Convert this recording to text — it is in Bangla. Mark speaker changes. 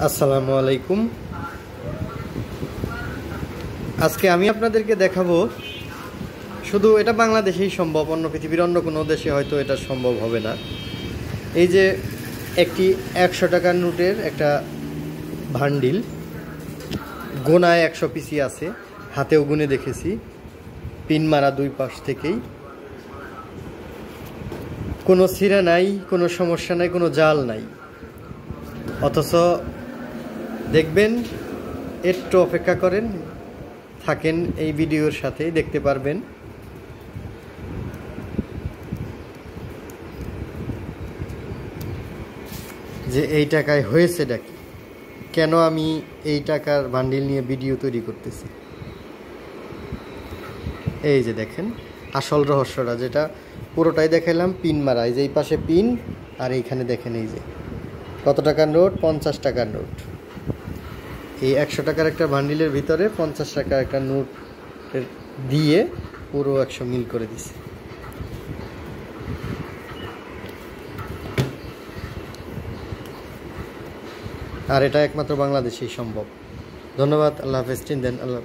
Speaker 1: আসসালামু আলাইকুম। আজকে আমি আপনাদেরকে দেখাবো, শুধু এটা বাংলাদেশেই সম্ভব, অন্য পৃথিবীর অন্য কোনো দেশে হয়তো এটা সম্ভব হবে না। এই যে একটি 100 টাকার নোটের একটা ভান্ডিল, গোনায় 100 পিসি আছে, হাতেও গুনে দেখেছি, পিন মারা দুই পাশ থেকেই, কোনো ছিঁড়া নাই, কোনো সমস্যা নাই, কোনো জাল নাই। অথচ দেখবেন, একটু অপেক্ষা করেন, থাকেন এই ভিডিওর সাথেই, দেখতে পারবেন যে এই টাকায় হয়েছেটা কি, কেন আমি এই টাকার বান্ডিল নিয়ে ভিডিও তৈরি করতেছি। এই যে দেখেন আসল রহস্যটা, যেটা পুরোটাই দেখালাম পিন মারা। এই যে এই পাশে পিন, আর এইখানে দেখেন এই যে কত টাকার নোট, 50 টাকার নোট। এই 100 টাকার একটা বান্ডিলের ভিতরে 50 টাকার একটা নোট দিয়ে পুরো 100 মিল করে দিছে। আর এটা একমাত্র বাংলাদেশেই সম্ভব। ধন্যবাদ। আল্লাহ হাফেজ। চিনতেন। আল্লাহ।